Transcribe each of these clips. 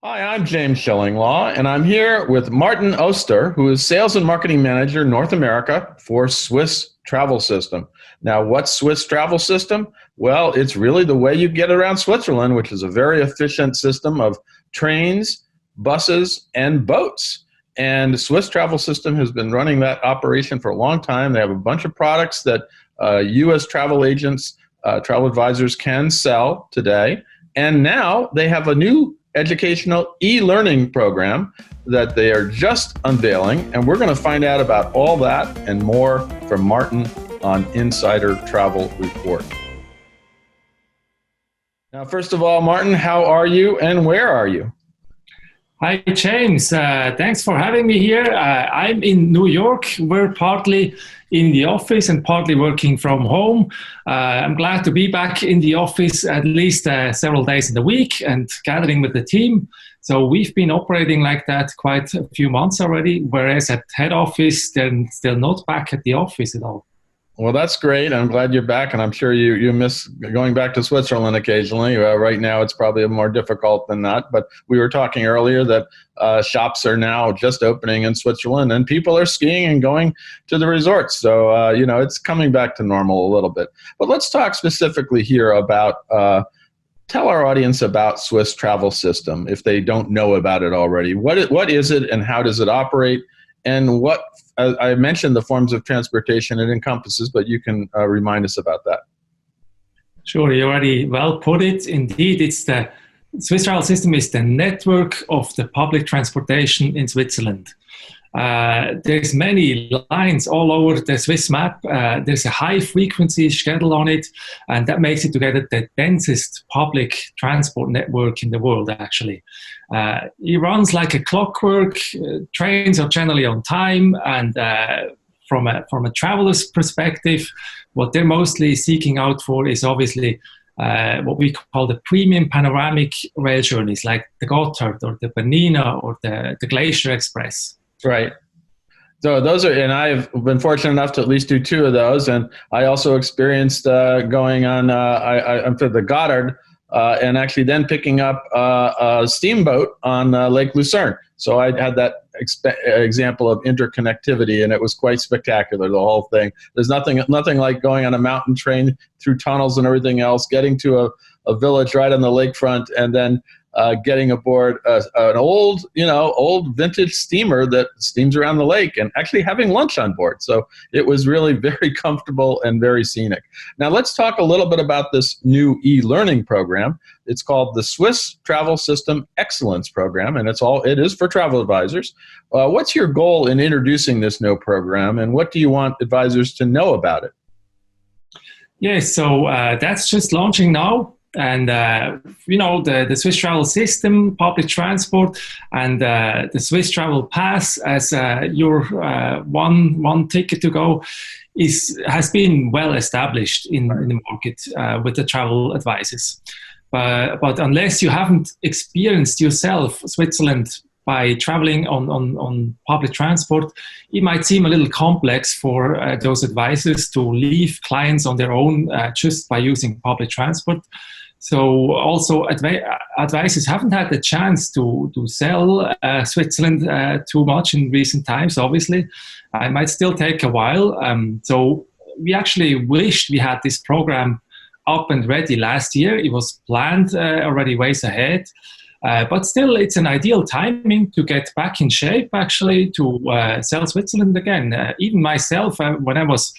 Hi, I'm James Schillinglaw, and I'm here with Martin Oster, who is Sales and Marketing Manager North America for Swiss Travel System. Now, what's Swiss Travel System? Well, it's really the way you get around Switzerland, which is a very efficient system of trains, buses, and boats. And Swiss Travel System has been running that operation for a long time. They have a bunch of products that U.S. travel agents, travel advisors can sell today. And now they have a new educational e-learning program that they are just unveiling, and we're going to find out about all that and more from Martin on Insider Travel Report. Now, first of all, Martin, how are you and where are you? Hi, James. Thanks for having me here. I'm in New York. We're partly in the office and partly working from home. I'm glad to be back in the office at least several days in the week and gathering with the team. So we've been operating like that quite a few months already, whereas at head office, they're still not back at the office at all. Well, that's great. I'm glad you're back, and I'm sure you miss going back to Switzerland occasionally. Right now, it's probably more difficult than that. But we were talking earlier that shops are now just opening in Switzerland, and people are skiing and going to the resorts. So, it's coming back to normal a little bit. But let's talk specifically here about tell our audience about Swiss Travel System if they don't know about it already. What is it, and how does it operate? And what I mentioned the forms of transportation it encompasses, but you can remind us about that. Sure, you already well put it. Indeed, it's the Swiss Travel System is the network of the public transportation in Switzerland. There's many lines all over the Swiss map. There's a high frequency schedule on it, and that makes it together the densest public transport network in the world, actually. It runs like a clockwork. Trains are generally on time, and from a traveler's perspective, what they're mostly seeking out for is obviously what we call the premium panoramic rail journeys, like the Gotthard or the Bernina or the Glacier Express. Right. So those are, and I've been fortunate enough to at least do two of those. And I also experienced going on, I'm for the Gotthard, and actually then picking up a steamboat on Lake Lucerne. So I had that example of interconnectivity, and it was quite spectacular, the whole thing. There's nothing like going on a mountain train through tunnels and everything else, getting to a village right on the lakefront, and then getting aboard an old vintage steamer that steams around the lake and actually having lunch on board. So it was really very comfortable and very scenic. Now let's talk a little bit about this new e-learning program. It's called the Swiss Travel System Excellence Program, and it is for travel advisors. What's your goal in introducing this new program, and what do you want advisors to know about it? Yes, so that's just launching now. And, the Swiss Travel System, public transport, and the Swiss Travel Pass as your one ticket to go has been well established in the market with the travel advisors. But unless you haven't experienced yourself Switzerland by traveling on public transport, it might seem a little complex for those advisors to leave clients on their own just by using public transport. So also advisors haven't had the chance to sell Switzerland too much in recent times, obviously. It might still take a while. So we actually wished we had this program up and ready last year. It was planned already ways ahead. But still, it's an ideal timing to get back in shape, actually, to sell Switzerland again. Even myself, when I was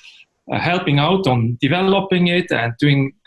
helping out on developing it and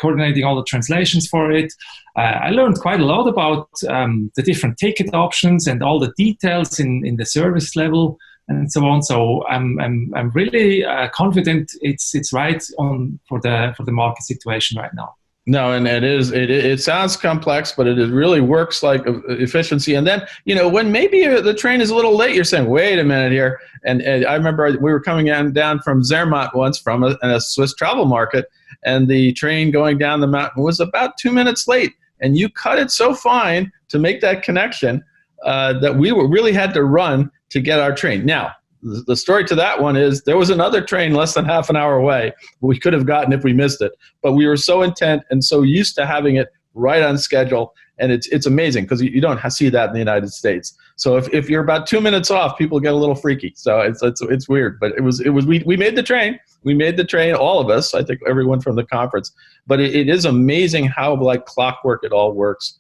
coordinating all the translations for it, I learned quite a lot about the different ticket options and all the details in the service level and so on. So I'm really confident it's right on for the market situation right now. No, and it sounds complex, but it really works like efficiency. And then, when maybe the train is a little late, you're saying, wait a minute here. And I remember we were coming down from Zermatt once from a Swiss travel market, and the train going down the mountain was about 2 minutes late. And you cut it so fine to make that connection that we really had to run to get our train. Now, the story to that one is there was another train less than half an hour away we could have gotten if we missed it. But we were so intent and so used to having it right on schedule. And it's amazing because you don't see that in the United States. So if you're about 2 minutes off, people get a little freaky. So it's weird, but we made the train. We made the train, all of us, I think everyone from the conference. But it is amazing how like clockwork it all works.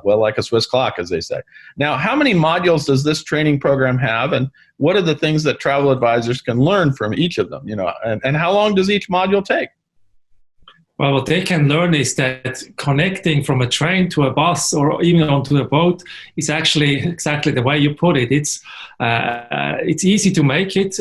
Well, like a Swiss clock, as they say. Now, how many modules does this training program have, and what are the things that travel advisors can learn from each of them? And how long does each module take? Well, what they can learn is that connecting from a train to a bus or even onto a boat is actually exactly the way you put it. It's easy to make it.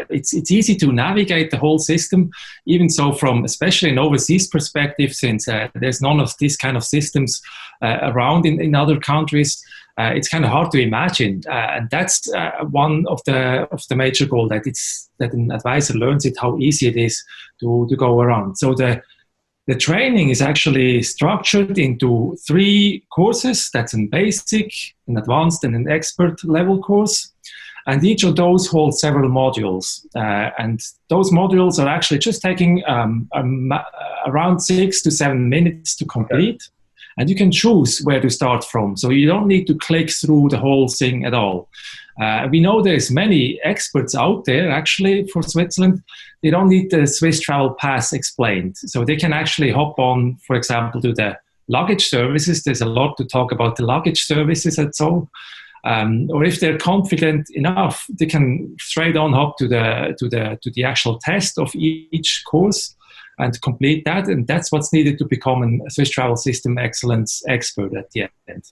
It's easy to navigate the whole system. Even so, from especially an overseas perspective, since there's none of these kind of systems around in other countries, it's kind of hard to imagine. And that's one of the major goals, that an advisor learns it, how easy it is to go around. So the training is actually structured into 3 courses. That's a basic, an advanced, and an expert level course. And each of those holds several modules. And those modules are actually just taking around 6 to 7 minutes to complete. And you can choose where to start from. So you don't need to click through the whole thing at all. We know there's many experts out there actually for Switzerland. They don't need the Swiss Travel Pass explained. So they can actually hop on, for example, to the luggage services. There's a lot to talk about the luggage services and so. Or if they're confident enough, they can straight on hop to the actual test of each course and complete that. And that's what's needed to become a Swiss Travel System Excellence expert at the end.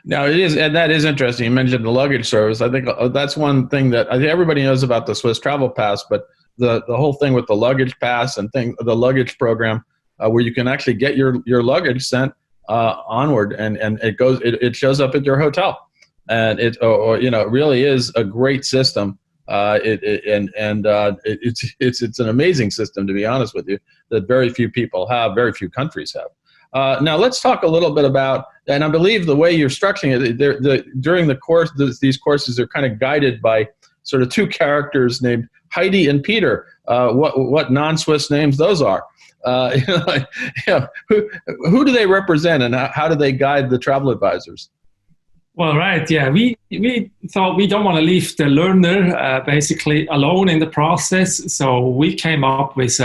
Now it is, and that is interesting. You mentioned the luggage service. I think that's one thing that I think everybody knows about the Swiss Travel Pass, but the whole thing with the luggage pass and the luggage program, where you can actually get your luggage sent onward, and it shows up at your hotel, and it really is a great system. It's an amazing system, to be honest with you, that very few people have, very few countries have. Now let's talk a little bit about, and I believe the way you're structuring it, during the course, these courses are kind of guided by sort of 2 characters named Heidi and Peter. What non-Swiss names those are? Who do they represent, and how do they guide the travel advisors? Well, right, yeah. We thought we don't want to leave the learner basically alone in the process. So we came up with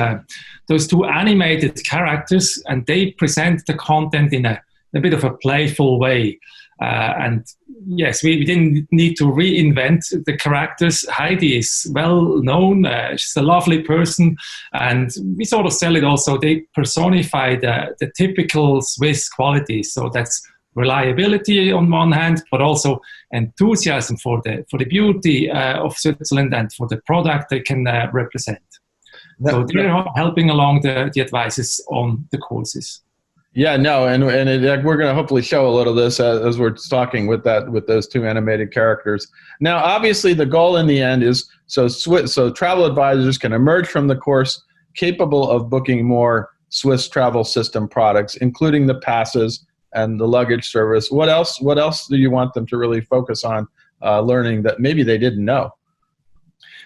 those 2 animated characters, and they present the content in a bit of a playful way. And yes, we didn't need to reinvent the characters. Heidi is well known. She's a lovely person. And we sort of sell it also. They personify the typical Swiss qualities. So that's reliability on one hand, but also enthusiasm for the beauty of Switzerland and for the product they can represent. So they're helping along the advices on the courses. Yeah, no, and we're going to hopefully show a little of this as we're talking with those 2 animated characters. Now, obviously, the goal in the end is so travel advisors can emerge from the course capable of booking more Swiss travel system products, including the passes and the luggage service. What else do you want them to really focus on learning that maybe they didn't know?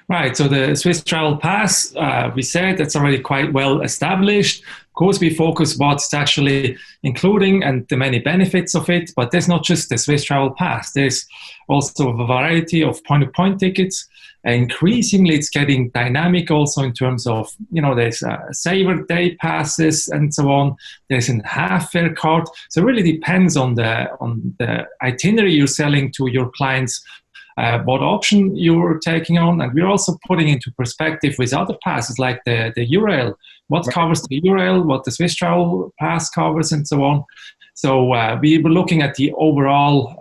Right, so the Swiss Travel Pass, we said that's already quite well established. Of course, we focus what's actually including and the many benefits of it, but there's not just the Swiss Travel Pass. There's also a variety of point-to-point tickets. Increasingly, it's getting dynamic also in terms of, there's saver day passes and so on. There's a half-fare card. So it really depends on the itinerary you're selling to your clients, what option you're taking on. And we're also putting into perspective with other passes like the Eurail, what covers the Eurail, what the Swiss Travel Pass covers, and so on. So we were looking at the overall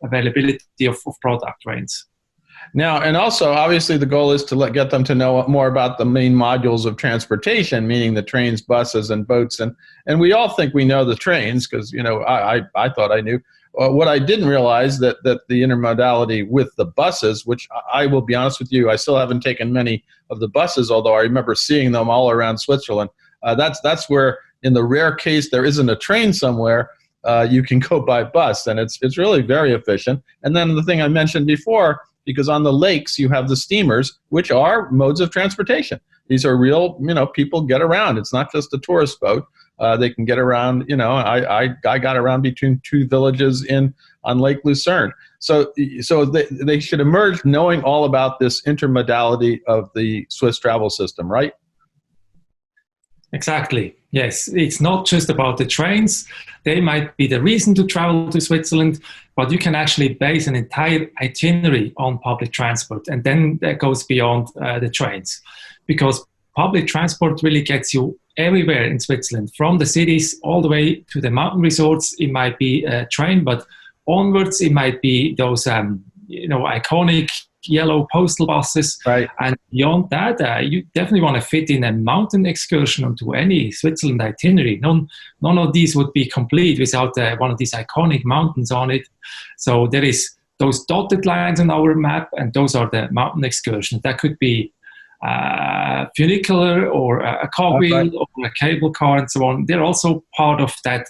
availability of product range. Now, and also, obviously, the goal is to get them to know more about the main modules of transportation, meaning the trains, buses, and boats. And we all think we know the trains because, I thought I knew. What I didn't realize that the intermodality with the buses, which I will be honest with you, I still haven't taken many of the buses, although I remember seeing them all around Switzerland. That's where, in the rare case there isn't a train somewhere, you can go by bus, and it's really very efficient. And then the thing I mentioned before, because on the lakes you have the steamers, which are modes of transportation. These are real, people get around. It's not just a tourist boat. They can get around. I got around between two villages on Lake Lucerne. So they should emerge knowing all about this intermodality of the Swiss travel system, right? Exactly. Yes, it's not just about the trains. They might be the reason to travel to Switzerland, but you can actually base an entire itinerary on public transport, and then that goes beyond the trains, because public transport really gets you everywhere in Switzerland, from the cities all the way to the mountain resorts. It might be a train, but onwards it might be those iconic yellow postal buses. Right. And beyond that, you definitely want to fit in a mountain excursion onto any Switzerland itinerary. None of these would be complete without one of these iconic mountains on it. So there is those dotted lines on our map, and those are the mountain excursions. That could be funicular or a cogwheel, right, or a cable car and so on. They're also part of that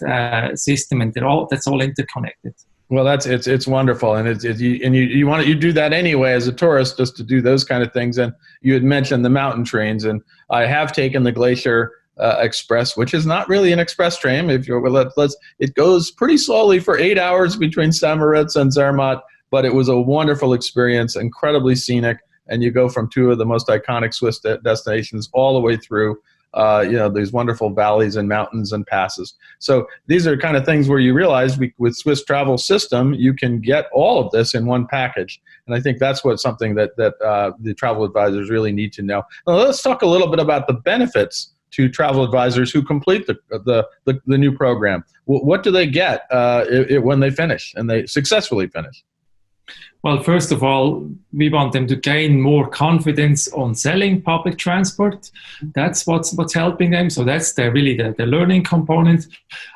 system, and that's all interconnected. Well, it's wonderful, and you do that anyway as a tourist, just to do those kind of things. And you had mentioned the mountain trains, and I have taken the Glacier Express, which is not really an express train. It goes pretty slowly for 8 hours between St. Moritz and Zermatt, but it was a wonderful experience, incredibly scenic, and you go from two of the most iconic Swiss destinations all the way through. These wonderful valleys and mountains and passes. So these are kind of things where you realize with Swiss travel system, you can get all of this in one package. And I think that's something that the travel advisors really need to know. Now, let's talk a little bit about the benefits to travel advisors who complete the new program. What do they get when they finish and they successfully finish? Well, first of all, we want them to gain more confidence on selling public transport. That's what's helping them. So that's really the learning component.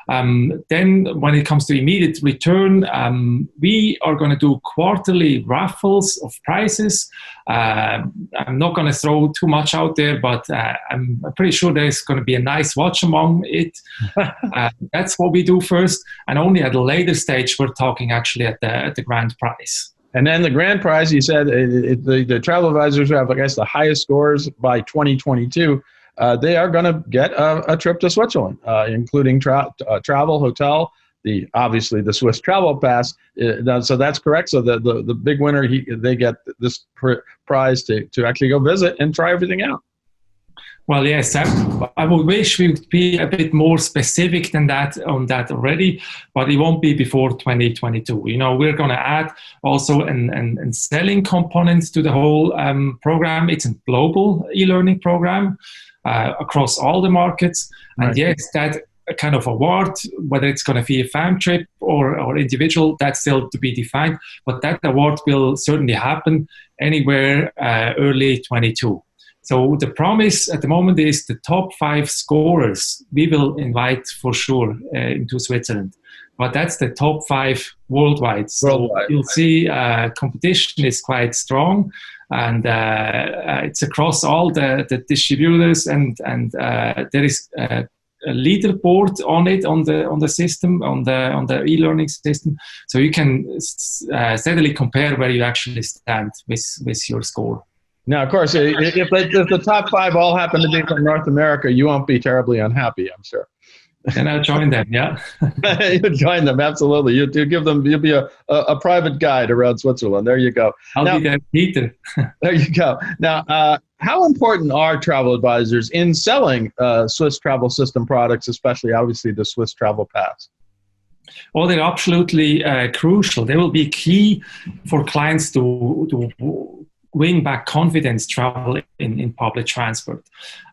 Then when it comes to immediate return, we are going to do quarterly raffles of prizes. I'm not going to throw too much out there, but I'm pretty sure there's going to be a nice watch among it. That's what we do first. And only at a later stage, we're talking actually at the grand prize. And then the grand prize, you said the travel advisors who have, I guess, the highest scores by 2022, they are going to get a trip to Switzerland, including travel, hotel, obviously the Swiss travel pass. So that's correct. So the big winner, they get this prize to actually go visit and try everything out. Well, yes, I would wish we would be a bit more specific than that on that already, but it won't be before 2022. We're going to add also an selling component to the whole program. It's a global e-learning program across all the markets. And yes, that kind of award, whether it's going to be a fam trip or individual, that's still to be defined. But that award will certainly happen anywhere early 22. So the promise at the moment is the top 5 scorers we will invite for sure into Switzerland. But that's the top 5 worldwide. So you'll see competition is quite strong, and it's across all the distributors, and there is a leaderboard on it, on the system, on the e-learning system. So you can steadily compare where you actually stand with your score. Now, of course, if the top 5 all happen to be from North America, you won't be terribly unhappy, I'm sure. And I'll join them, yeah. You join them, absolutely. You'll be a private guide around Switzerland. There you go. I'll be there, Peter. There you go. Now, how important are travel advisors in selling Swiss travel system products, especially, obviously, the Swiss Travel Pass? Well, they're absolutely crucial. They will be key for clients to win back confidence travel in public transport.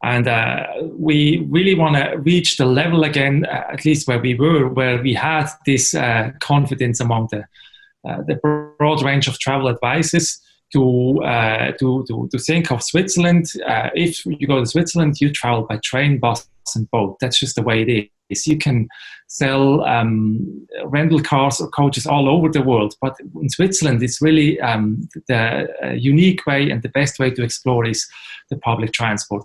And we really want to reach the level again, at least where we had this confidence among the broad range of travel advisors to think of Switzerland. If you go to Switzerland, you travel by train, bus, and boat. That's just the way it is. You can sell rental cars or coaches all over the world, but in Switzerland, it's really the unique way and the best way to explore is the public transport.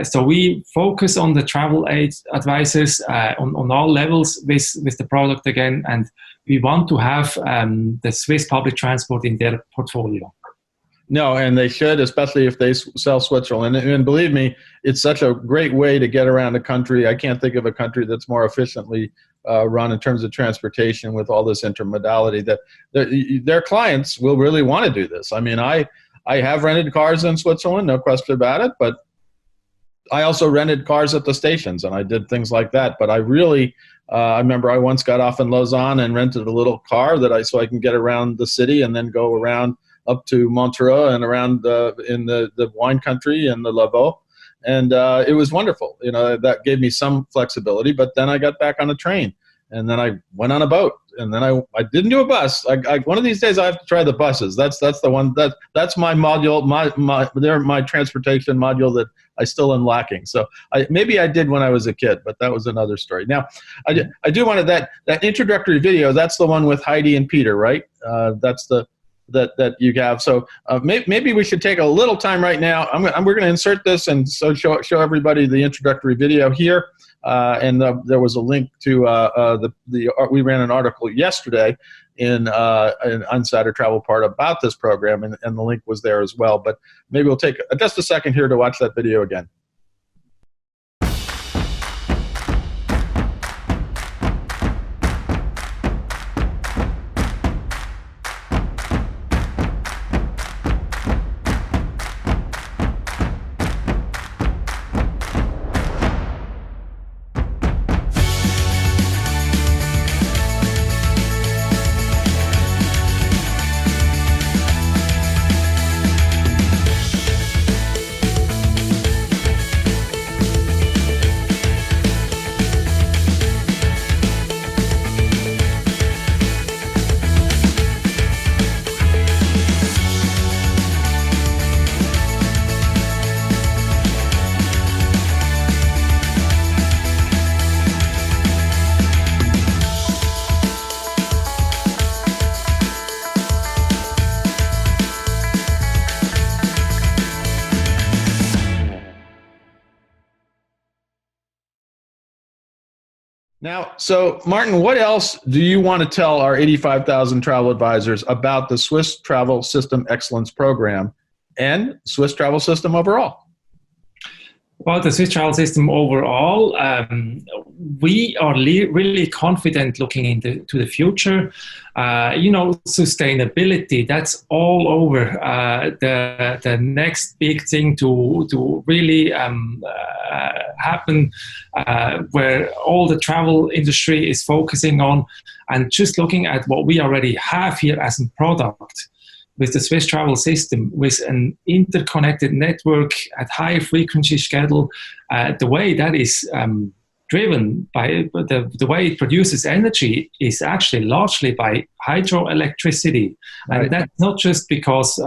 So we focus on the travel aid advisors on all levels with the product again, and we want to have the Swiss public transport in their portfolio. No, and they should, especially if they sell Switzerland. And believe me, it's such a great way to get around the country. I can't think of a country that's more efficiently run in terms of transportation with all this intermodality, that their clients will really want to do this. I mean, I have rented cars in Switzerland, no question about it, but I also rented cars at the stations, and I did things like that. But I really, I remember I once got off in Lausanne and rented a little car so I can get around the city and then go around up to Montreux and around in the wine country and the Lavaux. And it was wonderful. You know, that gave me some flexibility. But then I got back on a train, and then I went on a boat, and then I didn't do a bus. One of these days I have to try the buses. That's the one that's my module, my transportation module that I still am lacking. So maybe I did when I was a kid, but that was another story. Now I do want that introductory video. That's the one with Heidi and Peter, right? That's that you have. So maybe we should take a little time right now. We're going to insert this and so show everybody the introductory video here. And there was a link to we ran an article yesterday in Insider Travel Part about this program, and the link was there as well. But maybe we'll take just a second here to watch that video again. Now, so Martin, what else do you want to tell our 85,000 travel advisors about the Swiss Travel System Excellence Program and Swiss Travel System overall? Well, the Swiss travel system overall, we are really confident looking into the future. Sustainability, that's all over the next big thing to really happen, where all the travel industry is focusing on. And just looking at what we already have here as a product, with the Swiss travel system, with an interconnected network at high frequency schedule, the way that is driven by the way it produces energy is actually largely by hydroelectricity. And that's not just because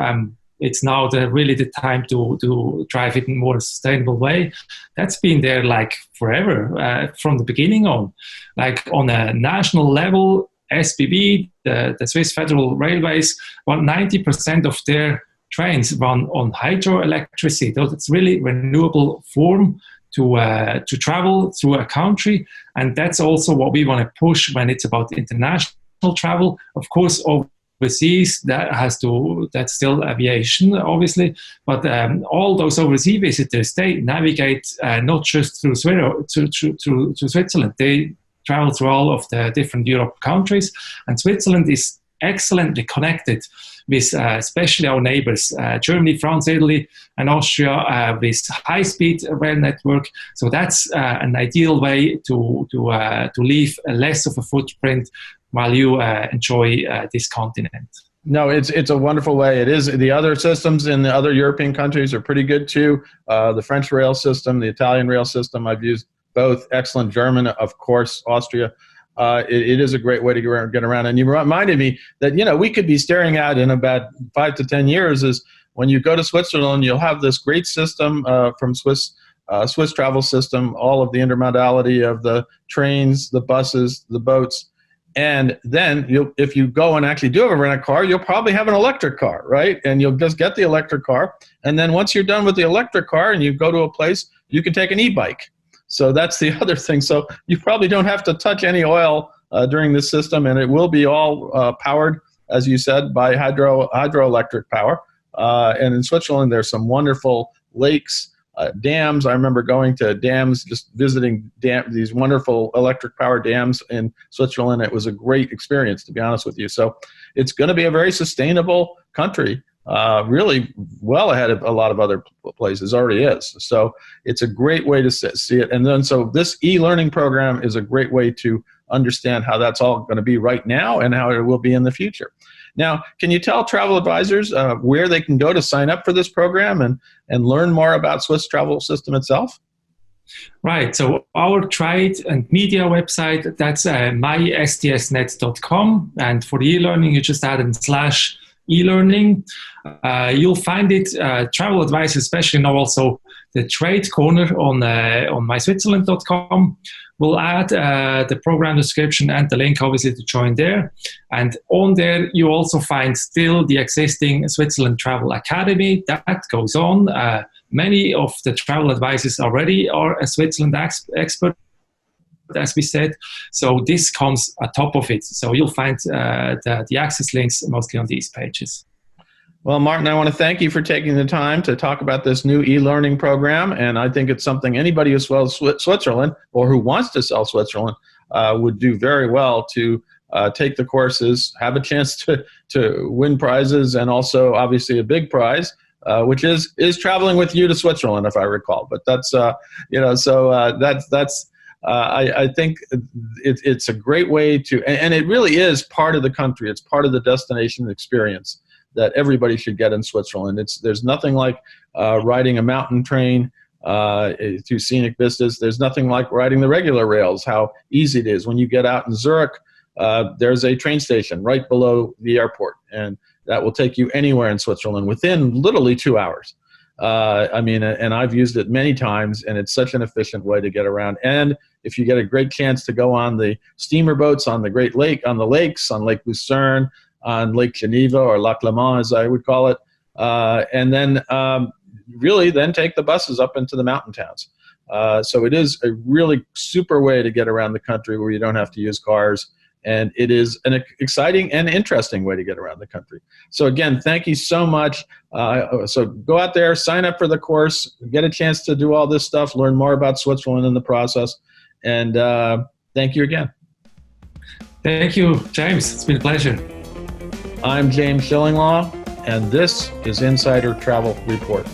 it's now really the time to drive it in a more sustainable way. That's been there like forever, from the beginning on. Like on a national level, SBB, the Swiss Federal Railways, about 90% of their trains run on hydroelectricity. So it's really renewable form to travel through a country, and that's also what we want to push when it's about international travel. Of course, overseas, that's still aviation, obviously, but all those overseas visitors, they navigate not just through Switzerland. They travel through all of the different Europe countries, and Switzerland is excellently connected with especially our neighbors, Germany, France, Italy, and Austria, with high-speed rail network. So that's an ideal way to leave less of a footprint while you enjoy this continent. No, it's a wonderful way. It is. The other systems in the other European countries are pretty good too. The French rail system, the Italian rail system, I've used both. Excellent. German, of course, Austria. It is a great way to get around. And you reminded me that, we could be staring at in about 5 to 10 years is when you go to Switzerland, you'll have this great system from Swiss travel system, all of the intermodality of the trains, the buses, the boats. And then if you go and actually do rent a car, you'll probably have an electric car, right? And you'll just get the electric car. And then once you're done with the electric car and you go to a place, you can take an e-bike. So that's the other thing. So you probably don't have to touch any oil during this system, and it will be all powered, as you said, by hydroelectric power. And in Switzerland, there's some wonderful lakes, dams. I remember going to dams, just visiting these wonderful electric power dams in Switzerland. It was a great experience, to be honest with you. So it's going to be a very sustainable country, really well ahead of a lot of other places, already is. So it's a great way to see it. And then so this e-learning program is a great way to understand how that's all going to be right now and how it will be in the future. Now, can you tell travel advisors where they can go to sign up for this program and learn more about Swiss travel system itself? Right. So our trade and media website, that's mySTSnet.com. And for the e-learning, you just add in /e-learning. You'll find it, travel advisors especially know also the trade corner on myswitzerland.com. We'll add the program description and the link, obviously, to join there. And on there, you also find still the existing Switzerland Travel Academy. That goes on. Many of the travel advisors already are a Switzerland expert, as we said. So this comes on top of it. So you'll find the access links mostly on these pages. Well, Martin, I want to thank you for taking the time to talk about this new e-learning program. And I think it's something anybody who sells Switzerland or who wants to sell Switzerland would do very well to take the courses, have a chance to win prizes, and also obviously a big prize, which is traveling with you to Switzerland, if I recall. But that's, I think it's a great way to, and it really is part of the country. It's part of the destination experience that everybody should get in Switzerland. There's nothing like riding a mountain train through scenic vistas. There's nothing like riding the regular rails, how easy it is. When you get out in Zurich, there's a train station right below the airport, and that will take you anywhere in Switzerland within literally 2 hours. And I've used it many times, and it's such an efficient way to get around. And if you get a great chance to go on the steamer boats on the Great Lake, on the lakes, on Lake Lucerne, on Lake Geneva, or Lac Léman, as I would call it, and then really then take the buses up into the mountain towns. So it is a really super way to get around the country where you don't have to use cars, and it is an exciting and interesting way to get around the country. So again, thank you so much. So go out there, sign up for the course, get a chance to do all this stuff, learn more about Switzerland in the process, and thank you again. Thank you, James. It's been a pleasure. I'm James Schillinglaw, and this is Insider Travel Report.